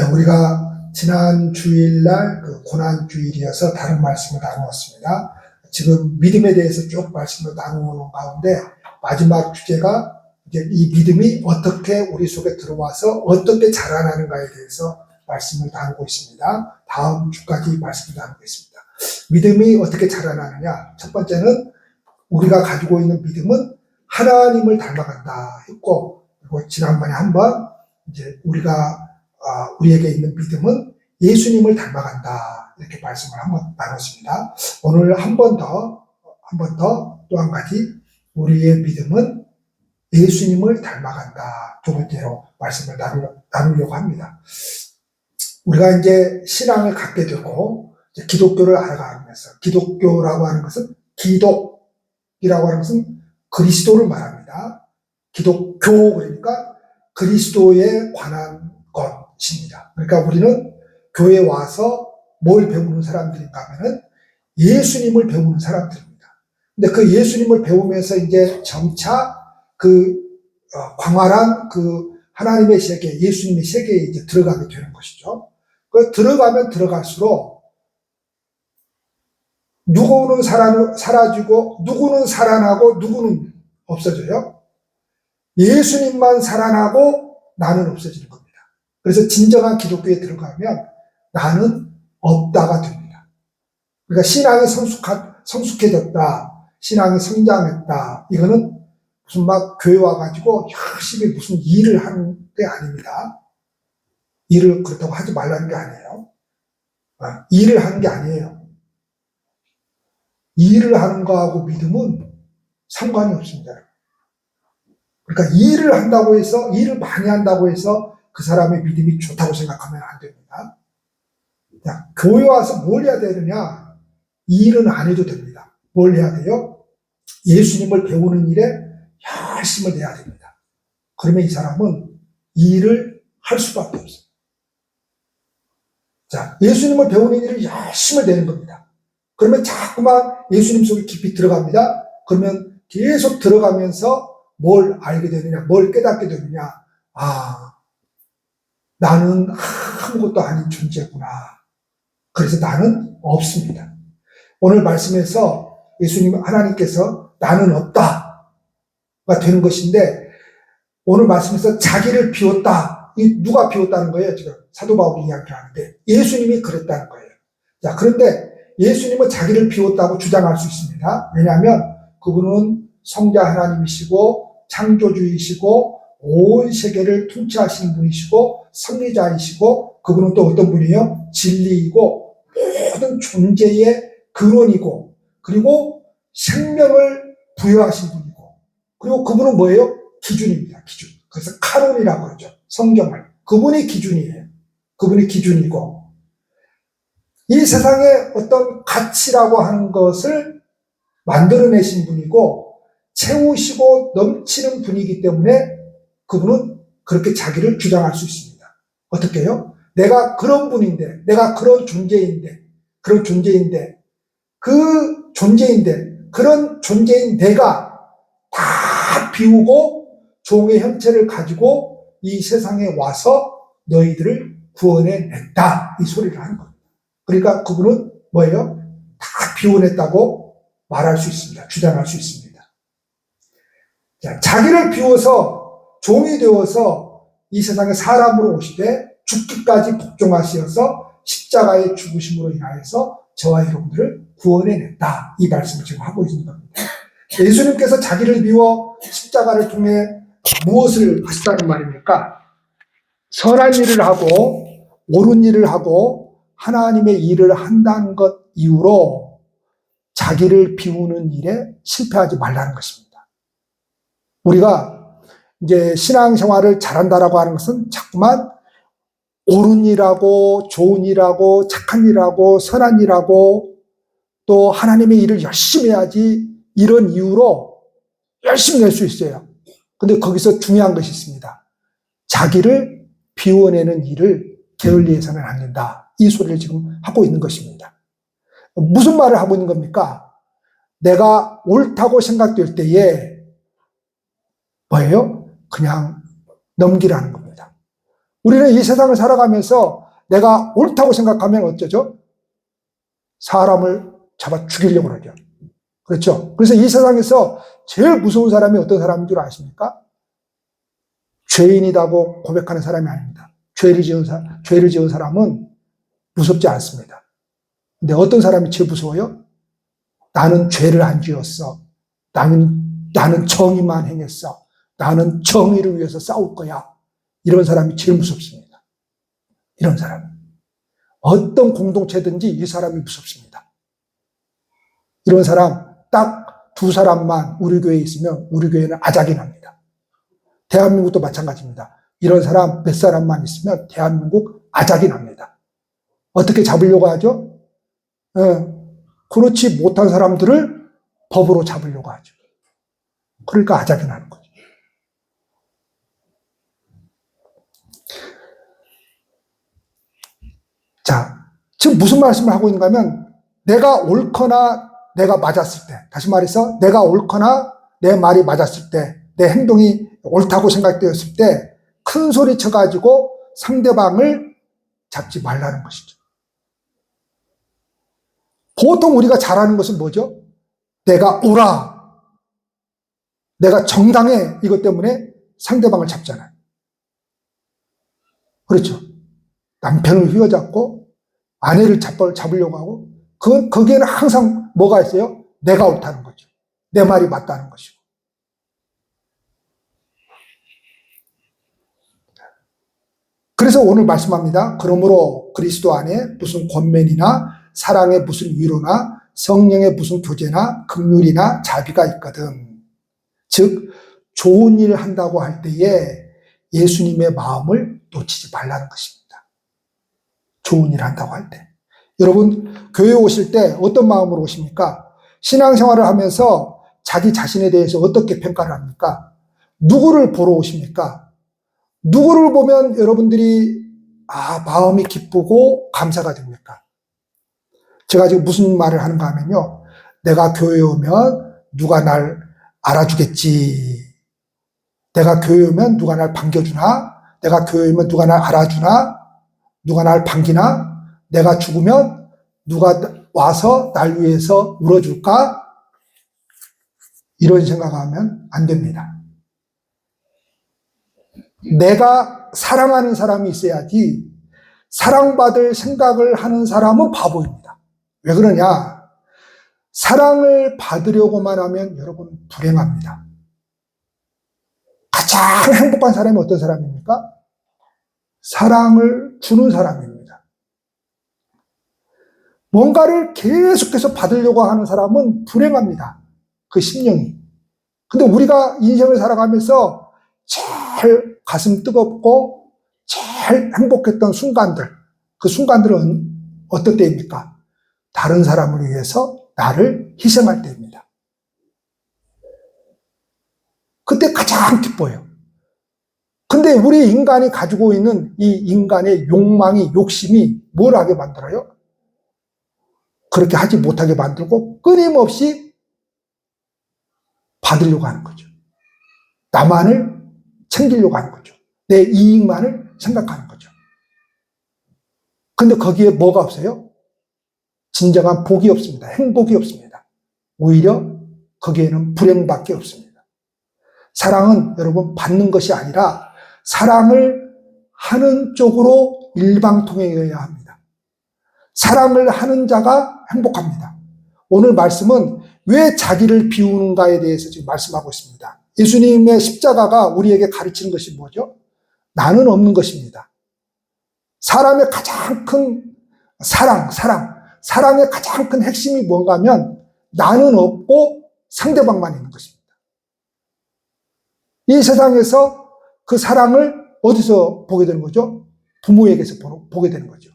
우리가 지난 주일날 그 고난주일이어서 다른 말씀을 나누었습니다. 지금 믿음에 대해서 쭉 말씀을 나누는 가운데 마지막 주제가 이제 이 믿음이 어떻게 우리 속에 들어와서 어떻게 자라나는가에 대해서 말씀을 나누고 있습니다. 다음 주까지 말씀을 나누고 있습니다. 믿음이 어떻게 자라나느냐? 첫 번째는 우리가 가지고 있는 믿음은 하나님을 닮아간다 했고, 그리고 지난번에 한번 이제 우리에게 있는 믿음은 예수님을 닮아간다 이렇게 말씀을 한번 나눴습니다. 오늘 한 번 더 또 한 가지 우리의 믿음은 예수님을 닮아간다. 두 번째로 말씀을 나누려고 합니다. 우리가 이제 신앙을 갖게 되고 이제 기독교를 알아가면서, 기독교라고 하는 것은 기독이라고 하는 것은 그리스도를 말합니다. 기독교 그러니까 그리스도에 관한 것입니다. 그러니까 우리는 교회에 와서 뭘 배우는 사람들인가 하면은 예수님을 배우는 사람들입니다. 근데 그 예수님을 배우면서 이제 점차 광활한 하나님의 세계, 예수님의 세계에 이제 들어가게 되는 것이죠. 들어가면 들어갈수록 누구는 사라지고 누구는 살아나고 누구는 없어져요. 예수님만 살아나고 나는 없어지는 겁니다. 그래서 진정한 기독교에 들어가면 나는 없다가 됩니다. 그러니까 신앙이 성숙해졌다, 신앙이 성장했다, 이거는 무슨 막 교회 와가지고 열심히 무슨 일을 하는 게 아닙니다. 일을 그렇다고 하지 말라는 게 아니에요. 일을 하는 게 아니에요. 일을 하는 거하고 믿음은 상관이 없습니다. 그러니까 일을 한다고 해서, 일을 많이 한다고 해서 그 사람의 믿음이 좋다고 생각하면 안 됩니다. 자, 교회 와서 뭘 해야 되느냐? 일은 안 해도 됩니다. 뭘 해야 돼요? 예수님을 배우는 일에 열심을 내야 됩니다. 그러면 이 사람은 일을 할 수밖에 없어요. 자, 예수님을 배우는 일을 열심을 내는 겁니다. 그러면 자꾸만 예수님 속에 깊이 들어갑니다. 그러면 계속 들어가면서 뭘 알게 되느냐, 뭘 깨닫게 되느냐. 나는 아무것도 아닌 존재구나. 그래서 나는 없습니다. 오늘 말씀에서 하나님께서 나는 없다가 되는 것인데, 오늘 말씀에서 자기를 비웠다. 이 누가 비웠다는 거예요? 지금 사도 바울이 이야기를 하는데 예수님이 그랬다는 거예요. 자, 그런데 예수님은 자기를 비웠다고 주장할 수 있습니다. 왜냐하면 그분은 성자 하나님이시고 창조주이시고 온 세계를 통치하시는 분이시고 섭리자이시고, 그분은 또 어떤 분이에요? 진리이고 모든 존재의 근원이고, 그리고 생명을 부여하신 분이고, 그리고 그분은 뭐예요? 기준입니다. 기준. 그래서 카논이라고 그러죠. 성경을. 그분이 기준이에요. 그분이 기준이고, 이 세상에 어떤 가치라고 하는 것을 만들어내신 분이고 채우시고 넘치는 분이기 때문에 그분은 그렇게 자기를 주장할 수 있습니다. 어떻게 해요? 내가 그런 분인데, 내가 그런 존재인데, 그런 존재인 내가 다 비우고 종의 형체를 가지고 이 세상에 와서 너희들을 구원해냈다, 이 소리를 하는 겁니다. 그러니까 그분은 뭐예요? 다 비워냈다고 말할 수 있습니다. 주장할 수 있습니다. 자, 자기를 비워서 종이 되어서 이 세상에 사람으로 오시되 죽기까지 복종하시어서 십자가의 죽으심으로 인하여서 저와 여러분들을 구원해냈다, 이 말씀을 지금 하고 있는 겁니다. 예수님께서 자기를 비워 십자가를 통해 무엇을 하시다는 말입니까? 선한 일을 하고 옳은 일을 하고 하나님의 일을 한다는 것 이유로 자기를 비우는 일에 실패하지 말라는 것입니다. 우리가 이제 신앙생활을 잘한다라고 하는 것은 자꾸만 옳은 일하고 좋은 일하고 착한 일하고 선한 일하고 또 하나님의 일을 열심히 해야지, 이런 이유로 열심히 낼 수 있어요. 근데 거기서 중요한 것이 있습니다. 자기를 비워내는 일을 게을리해서는 안 된다, 이 소리를 지금 하고 있는 것입니다. 무슨 말을 하고 있는 겁니까? 내가 옳다고 생각될 때에 뭐예요? 그냥 넘기라는 겁니다. 우리는 이 세상을 살아가면서 내가 옳다고 생각하면 어쩌죠? 사람을 잡아 죽이려고 그러죠. 그렇죠? 그래서 이 세상에서 제일 무서운 사람이 어떤 사람인 줄 아십니까? 죄인이라고 고백하는 사람이 아닙니다. 죄를 지은 사람은 무섭지 않습니다. 근데 어떤 사람이 제일 무서워요? 나는 죄를 안 지었어. 나는 정의만 행했어. 나는 정의를 위해서 싸울 거야. 이런 사람이 제일 무섭습니다. 이런 사람. 어떤 공동체든지 이 사람이 무섭습니다. 이런 사람 딱 두 사람만 우리 교회에 있으면 우리 교회는 아작이 납니다. 대한민국도 마찬가지입니다. 이런 사람 몇 사람만 있으면 대한민국 아작이 납니다. 어떻게 잡으려고 하죠? 그렇지 못한 사람들을 법으로 잡으려고 하죠. 그러니까 아작이 나는 거죠. 자, 지금 무슨 말씀을 하고 있는가 하면 내가 옳거나 내가 맞았을 때, 다시 말해서 내가 옳거나 내 말이 맞았을 때, 내 행동이 옳다고 생각되었을 때 큰 소리 쳐가지고 상대방을 잡지 말라는 것이죠. 보통 우리가 잘하는 것은 뭐죠? 내가 옳아, 내가 정당해, 이것 때문에 상대방을 잡잖아요. 그렇죠. 남편을 휘어잡고 아내를 잡으려고 하고, 거기에는 항상 뭐가 있어요? 내가 옳다는 거죠. 내 말이 맞다는 것이고. 그래서 오늘 말씀합니다. 그러므로 그리스도 안에 무슨 권면이나 사랑의 무슨 위로나 성령의 무슨 교제나 긍휼이나 자비가 있거든. 즉 좋은 일을 한다고 할 때에 예수님의 마음을 놓치지 말라는 것입니다. 좋은 일을 한다고 할 때. 여러분 교회 오실 때 어떤 마음으로 오십니까? 신앙생활을 하면서 자기 자신에 대해서 어떻게 평가를 합니까? 누구를 보러 오십니까? 누구를 보면 여러분들이 마음이 기쁘고 감사가 됩니까? 제가 지금 무슨 말을 하는가 하면요. 내가 교회에 오면 누가 날 알아주겠지. 내가 교회에 오면 누가 날 반겨주나? 내가 교회에 오면 누가 날 알아주나? 누가 날 반기나? 내가 죽으면 누가 와서 날 위해서 울어줄까? 이런 생각하면 안 됩니다. 내가 사랑하는 사람이 있어야지 사랑받을 생각을 하는 사람은 바보입니다. 왜 그러냐? 사랑을 받으려고만 하면 여러분 불행합니다. 가장 행복한 사람이 어떤 사람입니까? 사랑을 주는 사람입니다. 뭔가를 계속해서 받으려고 하는 사람은 불행합니다. 그 심령이. 근데 우리가 인생을 살아가면서 제일 가슴 뜨겁고 제일 행복했던 순간들, 그 순간들은 어떤 때입니까? 다른 사람을 위해서 나를 희생할 때입니다. 그때 가장 기뻐요. 근데 우리 인간이 가지고 있는 이 인간의 욕망이, 욕심이 뭘 하게 만들어요? 그렇게 하지 못하게 만들고 끊임없이 받으려고 하는 거죠. 나만을 챙기려고 하는 거죠. 내 이익만을 생각하는 거죠. 근데 거기에 뭐가 없어요? 진정한 복이 없습니다. 행복이 없습니다. 오히려 거기에는 불행밖에 없습니다. 사랑은 여러분 받는 것이 아니라 사랑을 하는 쪽으로 일방통행해야 합니다. 사랑을 하는 자가 행복합니다. 오늘 말씀은 왜 자기를 비우는가에 대해서 지금 말씀하고 있습니다. 예수님의 십자가가 우리에게 가르치는 것이 뭐죠? 나는 없는 것입니다. 사람의 가장 큰 사랑의 가장 큰 핵심이 뭔가 하면 나는 없고 상대방만 있는 것입니다. 이 세상에서 그 사랑을 어디서 보게 되는 거죠? 부모에게서 보게 되는 거죠.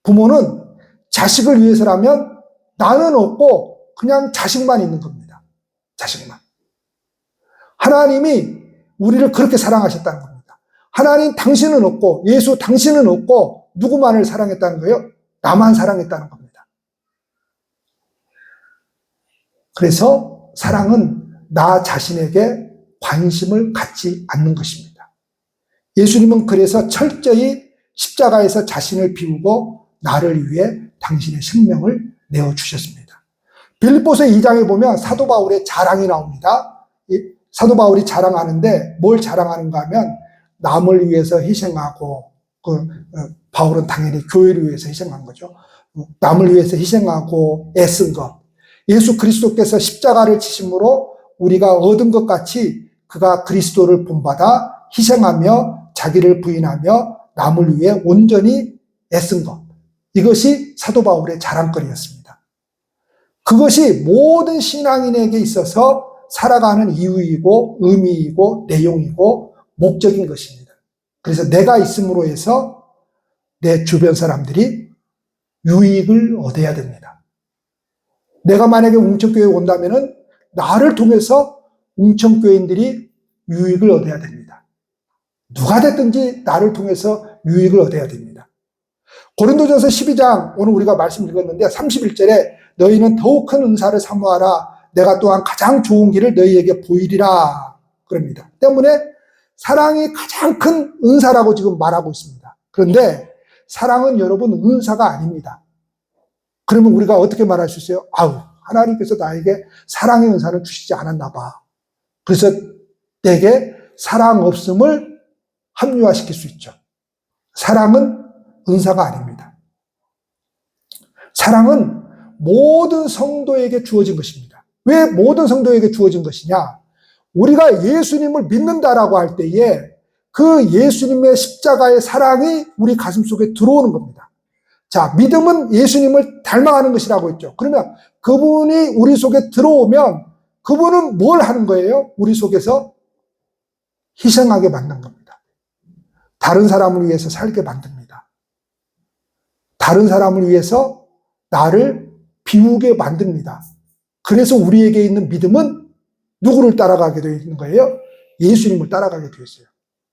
부모는 자식을 위해서라면 나는 없고 그냥 자식만 있는 겁니다. 자식만. 하나님이 우리를 그렇게 사랑하셨다는 겁니다. 하나님 당신은 없고 예수 당신은 없고 누구만을 사랑했다는 거예요? 나만 사랑했다는 겁니다. 그래서 사랑은 나 자신에게 관심을 갖지 않는 것입니다. 예수님은 그래서 철저히 십자가에서 자신을 비우고 나를 위해 당신의 생명을 내어주셨습니다. 빌립보서 2장에 보면 사도 바울의 자랑이 나옵니다. 사도 바울이 자랑하는데 뭘 자랑하는가 하면 남을 위해서 희생하고, 바울은 당연히 교회를 위해서 희생한 거죠. 남을 위해서 희생하고 애쓴 것. 예수 그리스도께서 십자가를 지심으로 우리가 얻은 것 같이 그가 그리스도를 본받아 희생하며 자기를 부인하며 남을 위해 온전히 애쓴 것. 이것이 사도 바울의 자랑거리였습니다. 그것이 모든 신앙인에게 있어서 살아가는 이유이고 의미이고 내용이고 목적인 것입니다. 그래서 내가 있음으로 해서 내 주변 사람들이 유익을 얻어야 됩니다. 내가 만약에 웅천교회에 온다면은 나를 통해서 웅천교회인들이 유익을 얻어야 됩니다. 누가 됐든지 나를 통해서 유익을 얻어야 됩니다. 고린도전서 12장 오늘 우리가 말씀 읽었는데 31절에 너희는 더욱 큰 은사를 사모하라. 내가 또한 가장 좋은 길을 너희에게 보이리라. 그럽니다. 때문에 사랑이 가장 큰 은사라고 지금 말하고 있습니다. 그런데 사랑은 여러분 은사가 아닙니다. 그러면 우리가 어떻게 말할 수 있어요? 하나님께서 나에게 사랑의 은사를 주시지 않았나 봐. 그래서 내게 사랑 없음을 합리화시킬 수 있죠. 사랑은 은사가 아닙니다. 사랑은 모든 성도에게 주어진 것입니다. 왜 모든 성도에게 주어진 것이냐? 우리가 예수님을 믿는다라고 할 때에 그 예수님의 십자가의 사랑이 우리 가슴 속에 들어오는 겁니다. 자, 믿음은 예수님을 닮아가는 것이라고 했죠. 그러면 그분이 우리 속에 들어오면 그분은 뭘 하는 거예요? 우리 속에서 희생하게 만든 겁니다. 다른 사람을 위해서 살게 만듭니다. 다른 사람을 위해서 나를 비우게 만듭니다. 그래서 우리에게 있는 믿음은 누구를 따라가게 되어 있는 거예요? 예수님을 따라가게 되어 있어요.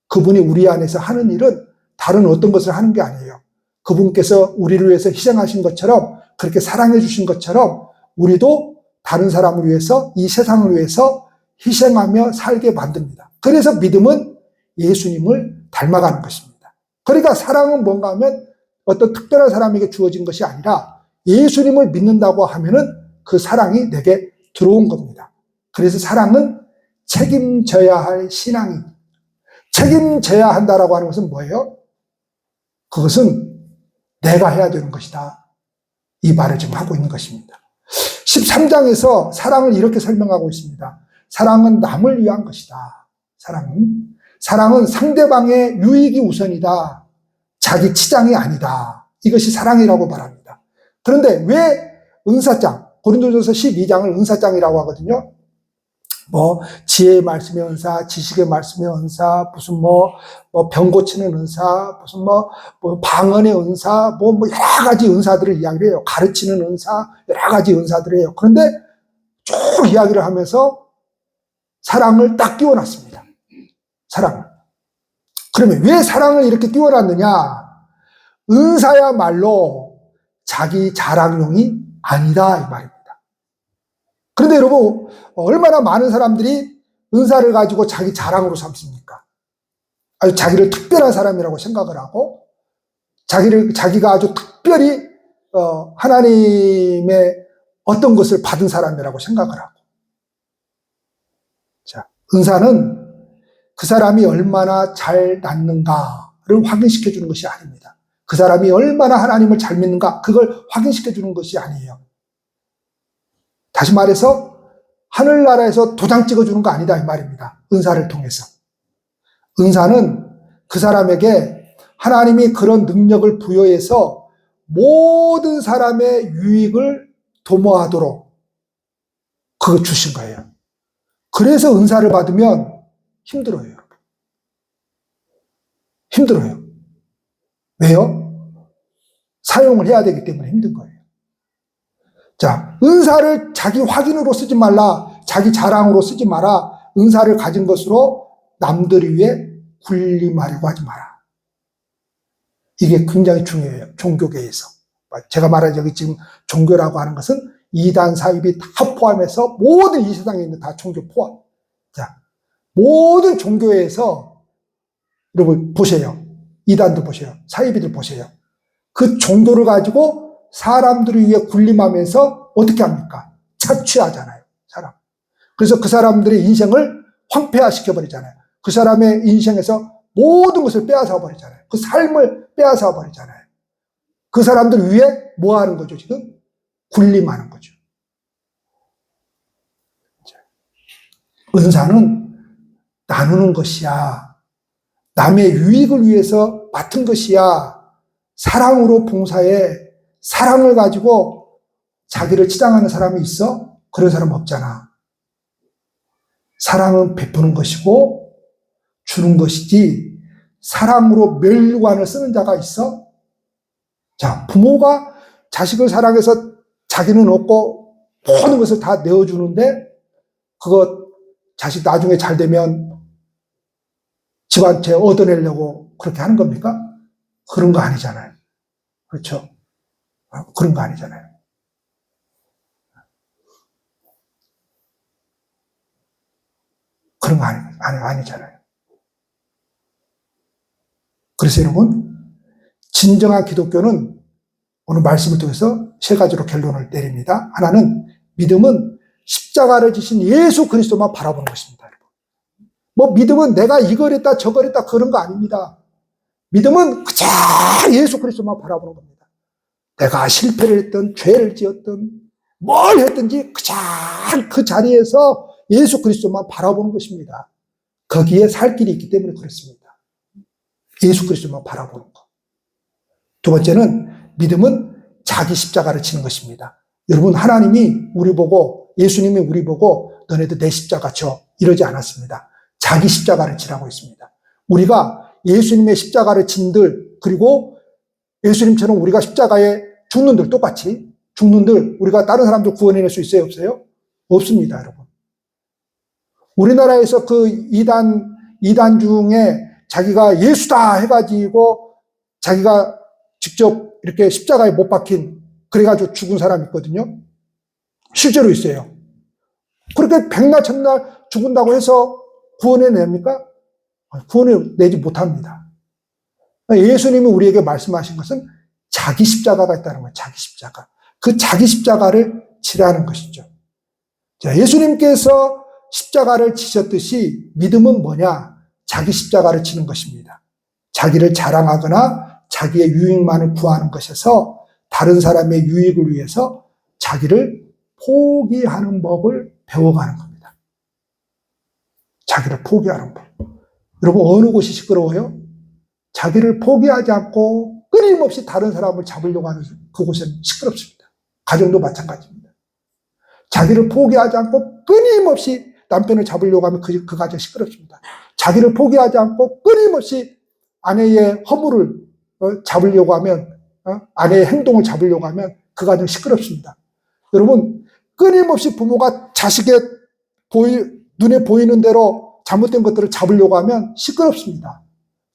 그분이 우리 안에서 하는 일은 다른 어떤 것을 하는 게 아니에요. 그분께서 우리를 위해서 희생하신 것처럼, 그렇게 사랑해 주신 것처럼 우리도 다른 사람을 위해서, 이 세상을 위해서 희생하며 살게 만듭니다. 그래서 믿음은 예수님을 닮아가는 것입니다. 그러니까 사랑은 뭔가 하면 어떤 특별한 사람에게 주어진 것이 아니라 예수님을 믿는다고 하면은 그 사랑이 내게 들어온 겁니다. 그래서 사랑은 책임져야 할 신앙입니다. 책임져야 한다라고 하는 것은 뭐예요? 그것은 내가 해야 되는 것이다. 이 말을 지금 하고 있는 것입니다. 13장에서 사랑을 이렇게 설명하고 있습니다. 사랑은 남을 위한 것이다. 사랑은 상대방의 유익이 우선이다. 자기 치장이 아니다. 이것이 사랑이라고 말합니다. 그런데 왜 은사장, 고린도전서 12장을 은사장이라고 하거든요. 지혜의 말씀의 은사, 지식의 말씀의 은사, 무슨 병 고치는 은사, 무슨 방언의 은사, 여러 가지 은사들을 이야기를 해요. 가르치는 은사, 여러 가지 은사들을 해요. 그런데 쭉 이야기를 하면서 사랑을 딱 끼워놨습니다. 사랑을. 그러면 왜 사랑을 이렇게 끼워놨느냐? 은사야말로 자기 자랑용이 아니다, 이 말입니다. 그런데 여러분, 얼마나 많은 사람들이 은사를 가지고 자기 자랑으로 삼습니까? 아주 자기를 특별한 사람이라고 생각을 하고, 자기가 아주 특별히, 하나님의 어떤 것을 받은 사람이라고 생각을 하고. 자, 은사는 그 사람이 얼마나 잘 낫는가를 확인시켜 주는 것이 아닙니다. 그 사람이 얼마나 하나님을 잘 믿는가, 그걸 확인시켜 주는 것이 아니에요. 다시 말해서 하늘나라에서 도장 찍어주는 거 아니다, 이 말입니다. 은사를 통해서. 은사는 그 사람에게 하나님이 그런 능력을 부여해서 모든 사람의 유익을 도모하도록 그거 주신 거예요. 그래서 은사를 받으면 힘들어요, 여러분. 힘들어요. 왜요? 사용을 해야 되기 때문에 힘든 거예요. 자, 은사를 자기 확인으로 쓰지 말라, 자기 자랑으로 쓰지 마라, 은사를 가진 것으로 남들 위해 군림하려고 하지 마라. 이게 굉장히 중요해요, 종교계에서. 제가 말한 여기 지금 종교라고 하는 것은 이단 사입이 다 포함해서 모든 이 세상에 있는 다 종교 포함. 자, 모든 종교에서 여러분 보세요. 이단들 보세요. 사이비들 보세요. 그 정도를 가지고 사람들을 위해 군림하면서 어떻게 합니까? 착취하잖아요. 사람. 그래서 그 사람들의 인생을 황폐화시켜버리잖아요. 그 사람의 인생에서 모든 것을 빼앗아 버리잖아요. 그 삶을 빼앗아 버리잖아요. 그 사람들 위해 뭐 하는 거죠, 지금? 군림하는 거죠. 은사는 나누는 것이야. 남의 유익을 위해서 맡은 것이야. 사랑으로 봉사해. 사랑을 가지고 자기를 치장하는 사람이 있어? 그런 사람 없잖아. 사랑은 베푸는 것이고 주는 것이지 사랑으로 멸관을 쓰는 자가 있어? 자, 부모가 자식을 사랑해서 자기는 없고 모든 것을 다 내어주는데 그거 자식 나중에 잘 되면 집한테 얻어내려고 그렇게 하는 겁니까? 그런 거 아니잖아요. 그렇죠? 그런 거 아니잖아요. 그런 거 아니잖아요. 그래서 여러분, 진정한 기독교는 오늘 말씀을 통해서 세 가지로 결론을 내립니다. 하나는 믿음은 십자가를 지신 예수 그리스도만 바라보는 것입니다. 여러분. 뭐 믿음은 내가 이걸 했다 저걸 했다 그런 거 아닙니다. 믿음은 그저 예수 그리스도만 바라보는 겁니다. 내가 실패를 했든 죄를 지었든 뭘 했든지 그저 그 자리에서 예수 그리스도만 바라보는 것입니다. 거기에 살 길이 있기 때문에 그렇습니다. 예수 그리스도만 바라보는 것. 두 번째는 믿음은 자기 십자가를 지는 것입니다. 여러분, 하나님이 우리 보고, 예수님이 우리 보고 너네도 내 십자가 져 이러지 않았습니다. 자기 십자가를 지라고 했습니다. 우리가 예수님의 십자가를 진들, 그리고 예수님처럼 우리가 십자가에 죽는들, 똑같이 죽는들 우리가 다른 사람들 구원해낼 수 있어요, 없어요? 없습니다, 여러분. 우리나라에서 그 이단 중에 자기가 예수다 해가지고 자기가 직접 이렇게 십자가에 못 박힌 그래가지고 죽은 사람이 있거든요. 실제로 있어요. 그렇게 백날 천날 죽은다고 해서 구원해냅니까? 구원해내지 못합니다. 예수님이 우리에게 말씀하신 것은 자기 십자가가 있다는 거예요. 자기 십자가. 그 자기 십자가를 지라는 것이죠. 자, 예수님께서 십자가를 지셨듯이 믿음은 뭐냐? 자기 십자가를 지는 것입니다. 자기를 자랑하거나 자기의 유익만을 구하는 것에서 다른 사람의 유익을 위해서 자기를 포기하는 법을 배워가는 겁니다. 자기를 포기하는 법. 여러분, 어느 곳이 시끄러워요? 자기를 포기하지 않고 끊임없이 다른 사람을 잡으려고 하는 그곳은 시끄럽습니다. 가정도 마찬가지입니다. 자기를 포기하지 않고 끊임없이 남편을 잡으려고 하면 그 가정 시끄럽습니다. 자기를 포기하지 않고 끊임없이 아내의 허물을 잡으려고 하면, 아내의 행동을 잡으려고 하면 그 가정 시끄럽습니다. 여러분, 끊임없이 부모가 자식의 눈에 보이는 대로 잘못된 것들을 잡으려고 하면 시끄럽습니다.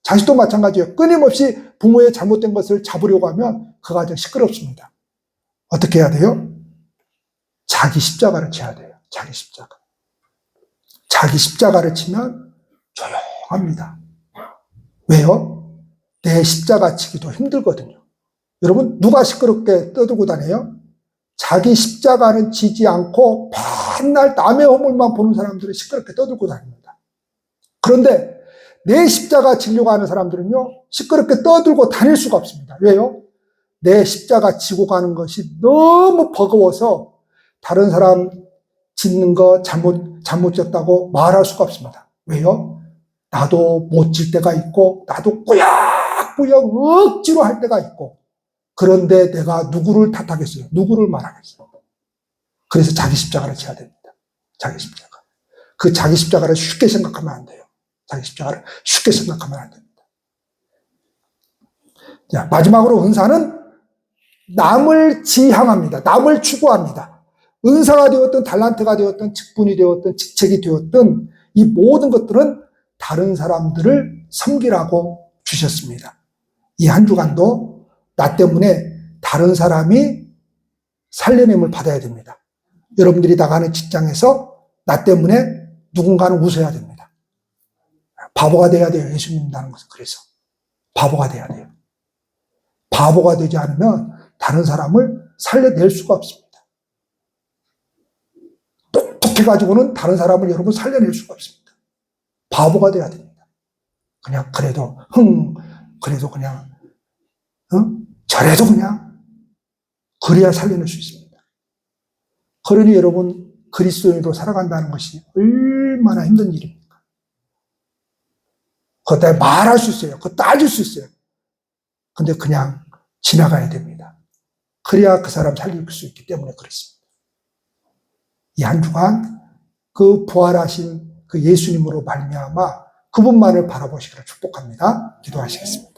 자식도 마찬가지예요. 끊임없이 부모의 잘못된 것을 잡으려고 하면 그 가정 시끄럽습니다. 어떻게 해야 돼요? 자기 십자가를 지어야 돼요. 자기 십자가. 자기 십자가를 치면 조용합니다. 왜요? 내 십자가 치기도 힘들거든요. 여러분, 누가 시끄럽게 떠들고 다녀요? 자기 십자가는 지지 않고 맨날 남의 허물만 보는 사람들은 시끄럽게 떠들고 다닙니다. 그런데 내 십자가 지려고 하는 사람들은요, 시끄럽게 떠들고 다닐 수가 없습니다. 왜요? 내 십자가 지고 가는 것이 너무 버거워서 다른 사람 짓는 거 잘못 졌다고 말할 수가 없습니다. 왜요? 나도 못 질 때가 있고, 나도 꾸역꾸역 억지로 할 때가 있고, 그런데 내가 누구를 탓하겠어요? 누구를 말하겠어요? 그래서 자기 십자가를 지어야 됩니다. 자기 십자가. 그 자기 십자가를 쉽게 생각하면 안 돼요. 자기 십자가를 쉽게 생각하면 안 됩니다. 자, 마지막으로 은사는 남을 지향합니다. 남을 추구합니다. 은사가 되었든 달란트가 되었든 직분이 되었든 직책이 되었든 이 모든 것들은 다른 사람들을 섬기라고 주셨습니다. 이 한 주간도 나 때문에 다른 사람이 살려냄을 받아야 됩니다. 여러분들이 나가는 직장에서 나 때문에 누군가는 웃어야 됩니다. 바보가 돼야 돼요. 예수님 믿는다는 것은. 그래서 바보가 돼야 돼요. 바보가 되지 않으면 다른 사람을 살려낼 수가 없습니다. 똑똑해가지고는 다른 사람을 여러분 살려낼 수가 없습니다. 바보가 돼야 됩니다. 그냥 그래도 그래도 그냥 저래도 그냥 그래야 살려낼 수 있습니다. 그러니 여러분 그리스도인으로 살아간다는 것이 얼마나 힘든 일입니까? 그것도 말할 수 있어요. 그거 따질 수 있어요. 근데 그냥 지나가야 됩니다. 그래야 그 사람 살릴 수 있기 때문에 그렇습니다. 이 한 주간 그 부활하신 그 예수님으로 말미암아 그분만을 바라보시기를 축복합니다. 기도하시겠습니다.